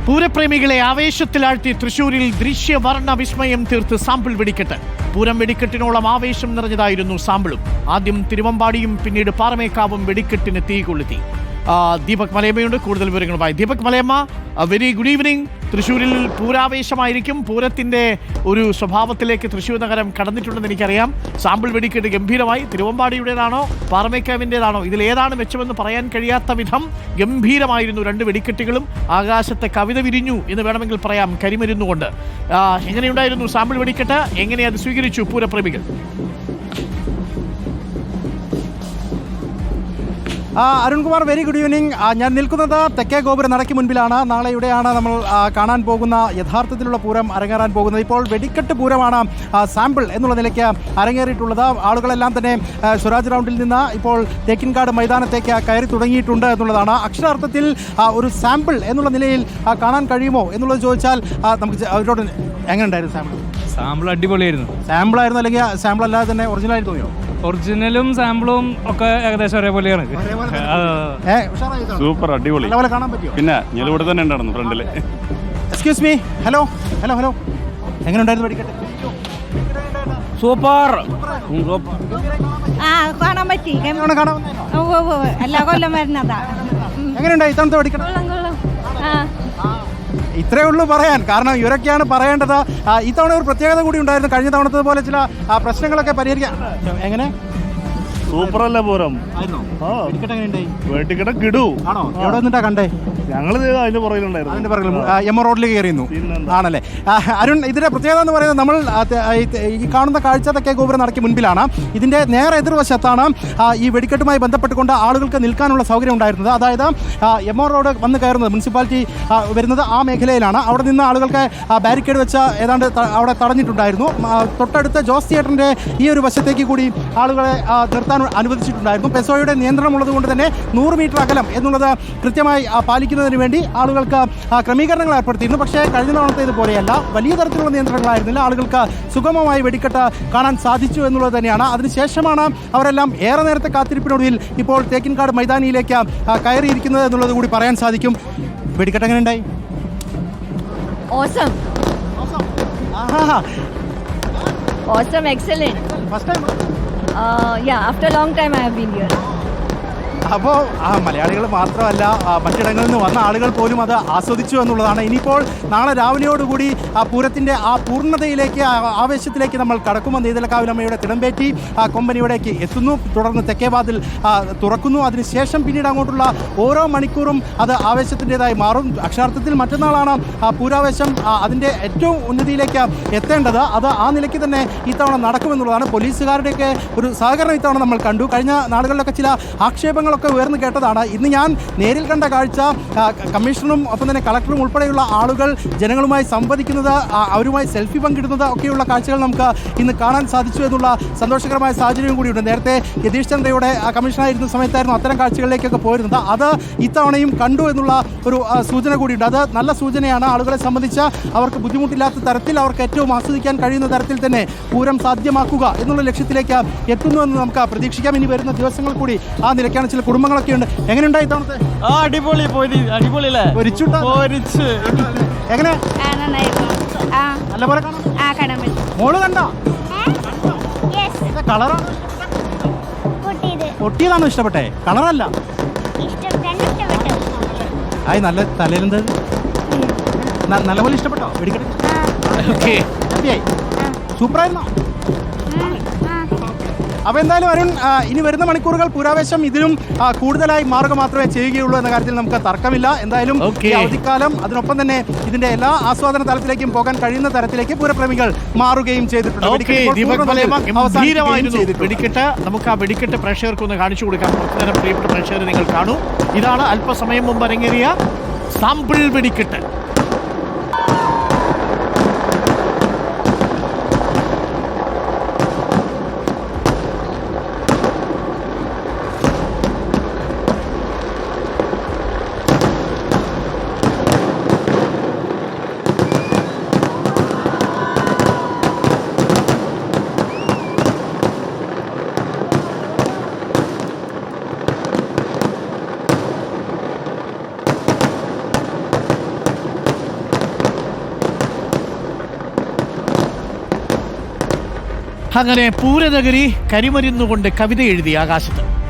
പൂരപ്രേമികളെ ആവേശത്തിലാഴ്ത്തി തൃശൂരിൽ ദൃശ്യവർണ്ണ വിസ്മയം തീർത്ത് സാമ്പിൾ വെടിക്കെട്ട്. പൂരം വെടിക്കെട്ടിനോളം ആവേശം നിറഞ്ഞതായിരുന്നു സാമ്പിളും. ആദ്യം തിരുവമ്പാടിയും പിന്നീട് പാറമേക്കാവും വെടിക്കെട്ടിന് തീ കൊളുത്തി. ദീപക് മലയമ്മയുണ്ട് കൂടുതൽ വിവരങ്ങളുമായി. Deepak Malayamma, very good evening. തൃശ്ശൂരിൽ പൂരാവേശമായിരിക്കും. പൂരത്തിൻ്റെ ഒരു സ്വഭാവത്തിലേക്ക് തൃശ്ശൂർ നഗരം കടന്നിട്ടുണ്ടെന്ന് എനിക്കറിയാം. സാമ്പിൾ വെടിക്കെട്ട് ഗംഭീരമായി. തിരുവമ്പാടിയുടേതാണോ പാറമേക്കാവിൻ്റെതാണോ, ഇതിലേതാണ് മെച്ചമെന്ന് പറയാൻ കഴിയാത്ത വിധം ഗംഭീരമായിരുന്നു രണ്ട് വെടിക്കെട്ടുകളും. ആകാശത്തെ കവിത വിരിഞ്ഞു എന്ന് വേണമെങ്കിൽ പറയാം, കരിമരുന്നുകൊണ്ട്. എങ്ങനെയുണ്ടായിരുന്നു സാമ്പിൾ വെടിക്കെട്ട്? എങ്ങനെ അത് സ്വീകരിച്ചു പൂരപ്രേമികൾ? Arunkumar, very good evening. ഞാൻ നിൽക്കുന്നത് തെക്കേ ഗോപുര നടയ്ക്ക് മുൻപിലാണ്. നാളെ ഇവിടെയാണ് നമ്മൾ കാണാൻ പോകുന്ന യഥാർത്ഥത്തിലുള്ള പൂരം അരങ്ങേറാൻ പോകുന്നത്. ഇപ്പോൾ വെടിക്കെട്ട് പൂരമാണ് സാമ്പിൾ എന്നുള്ള നിലയ്ക്ക് അരങ്ങേറിയിട്ടുള്ളത്. ആളുകളെല്ലാം തന്നെ സ്വരാജ് റൗണ്ടിൽ നിന്ന് ഇപ്പോൾ തേക്കിൻകാട് മൈതാനത്തേക്ക് കയറി തുടങ്ങിയിട്ടുണ്ട് എന്നുള്ളതാണ്. അക്ഷരാർത്ഥത്തിൽ ഒരു സാമ്പിൾ എന്നുള്ള നിലയിൽ കാണാൻ കഴിയുമോ എന്നുള്ളത് ചോദിച്ചാൽ നമുക്ക് അവരോട് എങ്ങനെ ഉണ്ടായിരുന്നു സാമ്പിൾ? സാമ്പിൾ അടിപൊളിയായിരുന്നു. സാമ്പിളായിരുന്നു അല്ലെങ്കിൽ സാമ്പിൾ അല്ലാതെ തന്നെ ഒറിജിനലായിട്ട് തോന്നിയോ? ഒറിജിനലും സാമ്പിളും ഒക്കെ ഏകദേശം ഒരേപോലെയാണ്. സൂപ്പർ, അടിപൊളി. കാണാൻ പറ്റിയോ? പിന്നെ ഞാൻ ഇവിടെ തന്നെ ഉണ്ടായിരുന്നു ഫ്രണ്ടില്. Excuse me, hello hello hello, എങ്ങനെ ഉണ്ടായിരുന്നു വെടിക്കെട്ട്? സൂപ്പർ. കാണാൻ പറ്റി. എല്ലാ കൊല്ലം വരുന്നതാ. എങ്ങനെയുണ്ടായി ഇത്തവണത്തെ വെടിക്കെട്ട്? ഇത്രേ ഉള്ളൂ പറയാൻ. കാരണം ഇവരൊക്കെയാണ് പറയേണ്ടത്. ഇത്തവണ ഒരു പ്രത്യേകത കൂടി ഉണ്ടായിരുന്നു. കഴിഞ്ഞ തവണത്തെ പോലെ ചില പ്രശ്നങ്ങളൊക്കെ പരിഹരിക്കാൻ. എങ്ങനെ സൂപ്പറല്ലേ പൂരം? വെടിക്കെട്ട് കിടു ആണോ? എവിടെ നിന്നിട്ടാ കണ്ടേ? ഞങ്ങൾ അതിന്റെ പുറകിലുണ്ടായിരുന്നു. അതിന്റെ പുറകിൽ എം റോഡിൽ കയറിയിരുന്നു ആണല്ലേ? അരുൺ, ഇതിന്റെ പ്രത്യേകത എന്ന് പറയുന്നത് നമ്മൾ ഈ കാണുന്ന കാഴ്ച തെക്കേ ഗോപുരം നടക്കി മുൻപിലാണ്. ഇതിന്റെ നേരെ എതിർവശത്താണ് ഈ വെടിക്കെട്ടുമായി ബന്ധപ്പെട്ടുകൊണ്ട് ആളുകൾക്ക് നിൽക്കാനുള്ള സൗകര്യം ഉണ്ടായിരുന്നത്. അതായത് എം റോഡ് വന്ന് കയറുന്നത്, മുനിസിപ്പാലിറ്റി വരുന്നത് ആ മേഖലയിലാണ്. അവിടെ നിന്ന് ആളുകൾക്ക് ബാരിക്കേഡ് വെച്ച് ഏതാണ്ട് അവിടെ തടഞ്ഞിട്ടുണ്ടായിരുന്നു. തൊട്ടടുത്ത ജോസ് തിയേറ്ററിന്റെ ഈ ഒരു വശത്തേക്ക് കൂടി ആളുകളെ നിർത്താൻ അനുവദിച്ചിട്ടുണ്ടായിരുന്നു. പെസോയുടെ നിയന്ത്രണമുള്ളത് കൊണ്ട് തന്നെ 100 മീറ്റർ അകലം എന്നുള്ളത് കൃത്യമായി പാലിക്കുന്നതിന് വേണ്ടി ആളുകൾക്ക് ക്രമീകരണങ്ങൾ ഏർപ്പെടുത്തിയിരുന്നു. പക്ഷേ കഴിഞ്ഞ തവണത്തെ ഇതുപോലെയല്ല, വലിയ തരത്തിലുള്ള നിയന്ത്രണങ്ങളായിരുന്നില്ല. ആളുകൾക്ക് സുഗമമായി വെടിക്കെട്ട് കാണാൻ സാധിച്ചു എന്നുള്ളത് തന്നെയാണ്. അതിനുശേഷമാണ് അവരെല്ലാം ഏറെ നേരത്തെ കാത്തിരിപ്പിനൊടുവിൽ ഇപ്പോൾ തേക്കിൻകാട് മൈതാനിയിലേക്ക് കയറിയിരിക്കുന്നത് എന്നുള്ളത് കൂടി പറയാൻ സാധിക്കും. വെടിക്കെട്ട് എങ്ങനെ ഉണ്ടായി? Awesome, excellent. First time? Yeah, after a long time I have been here. അപ്പോൾ മലയാളികൾ മാത്രമല്ല, മറ്റിടങ്ങളിൽ നിന്ന് വന്ന ആളുകൾ പോലും അത് ആസ്വദിച്ചു എന്നുള്ളതാണ്. ഇനിയിപ്പോൾ നാളെ രാവിലെയോടുകൂടി ആ പൂരത്തിൻ്റെ ആ പൂർണ്ണതയിലേക്ക്, ആവേശത്തിലേക്ക് നമ്മൾ കടക്കുമ്പോൾ നെയ്തലക്കാവിലമ്മയുടെ തിടമ്പേറ്റി കൊമ്പനിയുടേക്ക് എത്തുന്നു. തുടർന്ന് തെക്കേവാതിൽ തുറക്കുന്നു. അതിനുശേഷം പിന്നീട് അങ്ങോട്ടുള്ള ഓരോ മണിക്കൂറും അത് ആവേശത്തിൻ്റെതായി മാറും. അക്ഷരാർത്ഥത്തിൽ മറ്റന്നാളാണ് പൂരാവേശം അതിൻ്റെ ഏറ്റവും ഉന്നതിയിലേക്ക് എത്തേണ്ടത്. അത് ആ നിലയ്ക്ക് തന്നെ ഇത്തവണ നടക്കുമെന്നുള്ളതാണ്. പോലീസുകാരുടെയൊക്കെ ഒരു സഹകരണം ഇത്തവണ നമ്മൾ കണ്ടു. കഴിഞ്ഞ നാളുകളിലൊക്കെ ചില ആക്ഷേപങ്ങളൊക്കെ ഉയർന്നു കേട്ടതാണ്. ഇന്ന് ഞാൻ നേരിൽ കണ്ട കാഴ്ച, കമ്മീഷണറും ഒപ്പം തന്നെ കളക്ടറും ഉൾപ്പെടെയുള്ള ആളുകൾ ജനങ്ങളുമായി സംവദിക്കുന്നത്, അവരുമായി സെൽഫി പങ്കിടുന്നത് ഒക്കെയുള്ള കാഴ്ചകൾ നമുക്ക് ഇന്ന് കാണാൻ സാധിച്ചു എന്നുള്ള സന്തോഷകരമായ സാഹചര്യം കൂടിയുണ്ട്. നേരത്തെ യതീഷ് ചന്ദ്രയുടെ കമ്മീഷണറായിരുന്ന സമയത്തായിരുന്നു അത്തരം കാഴ്ചകളിലേക്കൊക്കെ പോയിരുന്നത്. അത് ഇത്തവണയും കണ്ടു എന്നുള്ള ഒരു സൂചന കൂടിയുണ്ട്. അത് നല്ല സൂചനയാണ്. ആളുകളെ സംബന്ധിച്ച് അവർക്ക് ബുദ്ധിമുട്ടില്ലാത്ത തരത്തിൽ, അവർക്ക് ഏറ്റവും ആസ്വദിക്കാൻ കഴിയുന്ന തരത്തിൽ തന്നെ പൂരം സാധ്യമാക്കുക എന്നുള്ള ലക്ഷ്യത്തിലേക്ക് എത്തുന്നുവെന്ന് നമുക്ക് പ്രതീക്ഷിക്കാം. ഇനി വരുന്ന ദിവസങ്ങൾ കൂടി ആ നിലയ്ക്കാണ്. ചില കുടുംബങ്ങളൊക്കെ ഉണ്ട്. എങ്ങനെയുണ്ടായി തവണത്തെ? അടിപൊളി, അടിപൊളിയല്ലേ? എങ്ങനെ നല്ലപോലെ കാണാം. മോള് കണ്ടോ? കളറാണ് പൊട്ടിയതാണോ ഇഷ്ടപ്പെട്ടെ? കളറല്ല. ആയി നല്ല തലയിലെന്ത് നല്ലപോലെ ഇഷ്ടപ്പെട്ടോ? വെടിക്കട്ടെ. സൂപ്പറായിരുന്നോ? അപ്പോൾ എന്തായാലും അരുൺ, ഇനി വരുന്ന മണിക്കൂറുകൾ പൂരാവേശം ഇതിലും കൂടുതലായി മാറുക മാത്രമേ ചെയ്യുകയുള്ളൂ എന്ന കാര്യത്തിൽ നമുക്ക് തർക്കമില്ല. എന്തായാലും അവധിക്കാലം, അതിനൊപ്പം തന്നെ ഇതിന്റെ എല്ലാ ആസ്വാദന തലത്തിലേക്കും പോകാൻ കഴിയുന്ന തരത്തിലേക്ക് പൂരപ്രേമികൾ മാറുകയും ചെയ്തിട്ടുണ്ട്. വെടിക്കെട്ട് നമുക്ക് ആ വെടിക്കെട്ട് പ്രേക്ഷകർക്കൊന്ന് കാണിച്ചു കൊടുക്കാം. പ്രിയപ്പെട്ട പ്രേക്ഷകരെ, നിങ്ങൾ കാണൂ. ഇതാണ് അല്പസമയം മുമ്പ് അരങ്ങേറിയ സാമ്പിൾ വെടിക്കെട്ട്. അങ്ങനെ പൂരനഗരി കരിമരുന്നുകൊണ്ട് കവിത എഴുതി ആകാശത്ത്.